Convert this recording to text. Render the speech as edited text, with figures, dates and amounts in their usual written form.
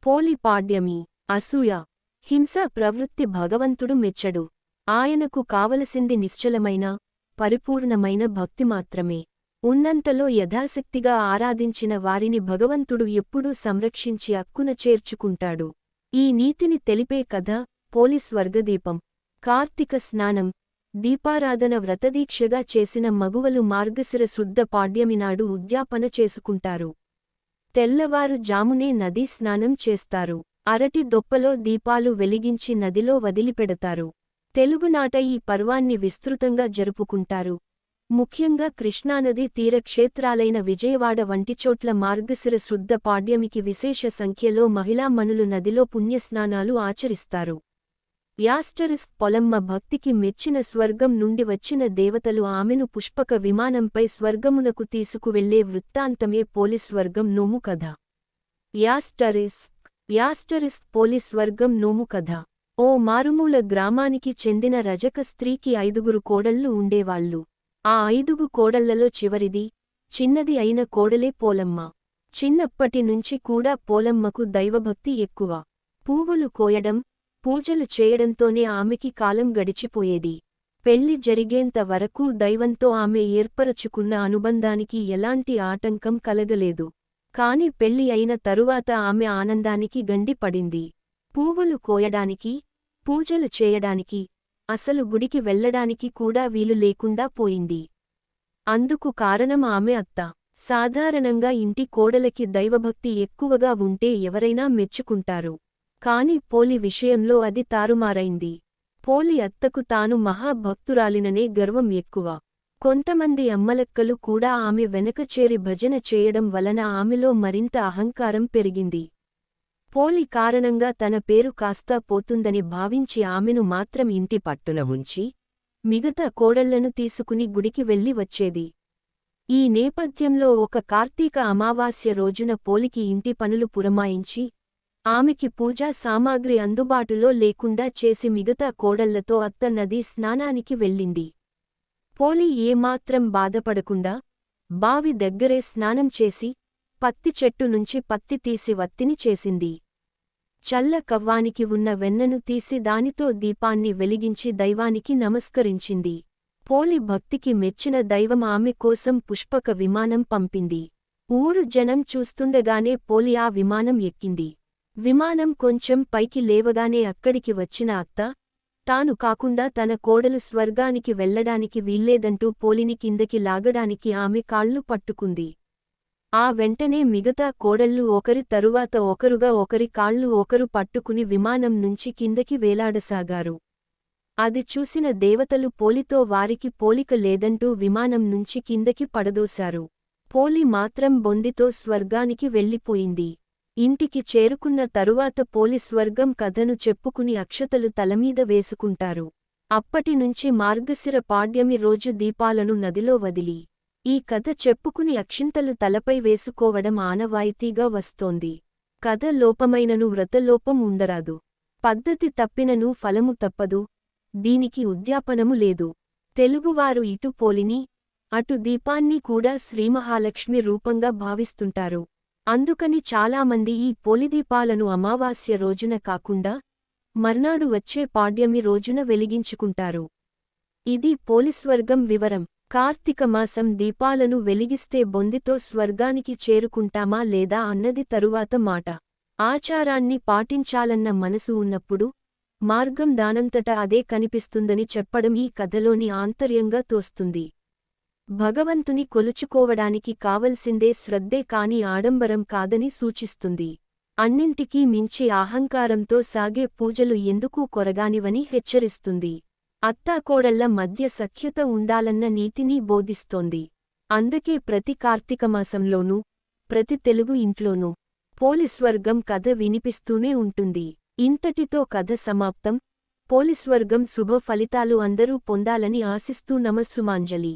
పోలి పాడ్యమి అసూయ హింస ప్రవృత్తి భగవంతుడు మెచ్చడు. ఆయనకు కావలసింది నిశ్చలమైన పరిపూర్ణమైన భక్తి మాత్రమే. ఉన్నంతలో యథాశక్తిగా ఆరాధించిన వారిని భగవంతుడు ఎప్పుడూ సంరక్షించి అక్కున చేర్చుకుంటాడు. ఈ నీతిని తెలిపే కథ పోలి స్వర్గదీపం. కార్తీక స్నానం దీపారాధన వ్రతదీక్షగా చేసిన మగువలు మార్గశిర శుద్ధ పాడ్యమినాడు ఉద్యాపన చేసుకుంటారు. తెల్లవారు జామునే నదీ స్నానం చేస్తారు. అరటి దొప్పలో దీపాలు వెలిగించి నదిలో వదిలిపెడతారు. తెలుగునాట ఈ పర్వాన్ని విస్తృతంగా జరుపుకుంటారు. ముఖ్యంగా కృష్ణానదీ తీరక్షేత్రాలైన విజయవాడ వంటి చోట్ల మార్గశిర శుద్ధ పాడ్యమికి విశేష సంఖ్యలో మహిళామణులు నదిలో పుణ్యస్నానాలు ఆచరిస్తారు. యాస్టరిస్క్ పొలమ్మ భక్తికి మెచ్చిన స్వర్గం నుండి వచ్చిన దేవతలు ఆమెను పుష్పక విమానంపై స్వర్గమునకు తీసుకువెళ్లే వృత్తాంతమే పోలి స్వర్గం నోము కథ. యాస్టరిస్క్ పోలి స్వర్గం నోము కథ. ఓ మారుమూల గ్రామానికి చెందిన రజక స్త్రీకి 5 కోడళ్లు ఉండేవాళ్లు. ఆ 5 కోడళ్లలో చివరిది, చిన్నది అయిన కోడలే పోలమ్మ. చిన్నప్పటి నుంచి కూడా పోలమ్మకు దైవభక్తి ఎక్కువ. పువ్వులు కోయడం, పూజలు చేయడంతోనే ఆమెకి కాలం గడిచిపోయేది. పెళ్లి జరిగేంత వరకూ దైవంతో ఆమె ఏర్పరచుకున్న అనుబంధానికి ఎలాంటి ఆటంకం కలగలేదు. కాని పెళ్లి అయిన తరువాత ఆమె ఆనందానికి గండి పడింది. పువ్వులు కోయడానికి, పూజలు చేయడానికి, అసలు గుడికి వెళ్లడానికి కూడా వీలు లేకుండా పోయింది. అందుకు కారణం ఆమె అత్త. సాధారణంగా ఇంటి కోడలకి దైవభక్తి ఎక్కువగా ఉంటే ఎవరైనా మెచ్చుకుంటారు. కాని పోలి విషయంలో అది తారుమారైంది. పోలి అత్తకు తాను మహాభక్తురాలిననే గర్వం ఎక్కువ. కొంతమంది అమ్మలక్కలు కూడా ఆమె వెనక చేరి భజన చేయడం వలన ఆమెలో మరింత అహంకారం పెరిగింది. పోలి కారణంగా తన పేరు కాస్తా పోతుందని భావించి ఆమెను మాత్రం ఇంటి పట్టున ఉంచి, మిగతా కోడళ్లను తీసుకుని గుడికి వెళ్లి వచ్చేది. ఈ నేపథ్యంలో ఒక కార్తీక అమావాస్య రోజున పోలికి ఇంటి పనులు పురమాయించి, ఆమెకి పూజా సామాగ్రి అందుబాటులో లేకుండా చేసి మిగతా కోడళ్లతో అత్త నదీ స్నానానికి వెళ్ళింది. పోలి ఏమాత్రం బాధపడకుండా బావి దగ్గరే స్నానం చేసి, పత్తి చెట్టు నుంచి పత్తి తీసి వత్తిని చేసింది. చల్ల కవ్వానికి ఉన్న వెన్నను తీసి దానితో దీపాన్ని వెలిగించి దైవానికి నమస్కరించింది. పోలి భక్తికి మెచ్చిన దైవం ఆమె కోసం పుష్పక విమానం పంపింది. ఊరు జనం చూస్తుండగానే పోలి ఆ విమానం ఎక్కింది. విమానం కొంచెం పైకి లేవగానే అక్కడికి వచ్చిన అత్త, తాను కాకుండా తన కోడలు స్వర్గానికి వెళ్లడానికి వీల్లేదంటూ పోలిని కిందకి లాగడానికి ఆమె కాళ్ళు పట్టుకుంది. ఆ వెంటనే మిగతా కోడళ్ళు ఒకరి తరువాత ఒకరుగా ఒకరి కాళ్ళు ఒకరు పట్టుకుని విమానం నుంచి కిందకి వేలాడసాగారు. అది చూసిన దేవతలు పోలితో వారికి పోలిక లేదంటూ విమానం నుంచి కిందకి పడదోశారు. పోలి మాత్రం బొందితో స్వర్గానికి వెళ్ళిపోయింది. ఇంటికి చేరుకున్న తరువాత పోలి స్వర్గం కథను చెప్పుకుని అక్షతలు తలమీద వేసుకుంటారు. అప్పటినుంచి మార్గశిర పాడ్యమి రోజు దీపాలను నదిలో వదిలి, ఈ కథ చెప్పుకుని అక్షింతలు తలపై వేసుకోవడం ఆనవాయితీగా వస్తోంది. కథ లోపమైనను వ్రతలోపం ఉండరాదు. పద్ధతి తప్పినను ఫలము తప్పదు. దీనికి ఉద్యాపనము లేదు. తెలుగువారు ఇటు పోలిని, అటు దీపాన్ని కూడా శ్రీమహాలక్ష్మి రూపంగా భావిస్తుంటారు. అందుకని చాలామంది ఈ పోలిదీపాలను అమావాస్య రోజున కాకుండా మర్నాడు వచ్చే పాడ్యమి రోజున వెలిగించుకుంటారు. ఇది పోలిస్వర్గం వివరం. కార్తీక మాసం దీపాలను వెలిగిస్తే బొందితో స్వర్గానికి చేరుకుంటామా లేదా అన్నది తరువాత మాట. ఆచారాన్ని పాటించాలన్న మనసు ఉన్నప్పుడు మార్గం దానంతట అదే కనిపిస్తుందని చెప్పడం ఈ కథలోని ఆంతర్యంగా తోస్తుంది. భగవంతుని కొలుచుకోవడానికి కావలసిందే శ్రద్ధే కాని ఆడంబరం కాదని సూచిస్తుంది. అన్నింటికీ మించి అహంకారంతో సాగే పూజలు ఎందుకూ కొరగానివని హెచ్చరిస్తుంది. అత్తాకోడళ్ల మధ్య సఖ్యత ఉండాలన్న నీతిని బోధిస్తోంది. అందుకే ప్రతి కార్తీకమాసంలోనూ, ప్రతి తెలుగు ఇంట్లోనూ పోలిస్వర్గం కథ వినిపిస్తూనే ఉంటుంది. ఇంతటితో కథ సమాప్తం. పోలిస్వర్గం శుభ ఫలితాలు అందరూ పొందాలని ఆశిస్తూ నమస్సుమాంజలి.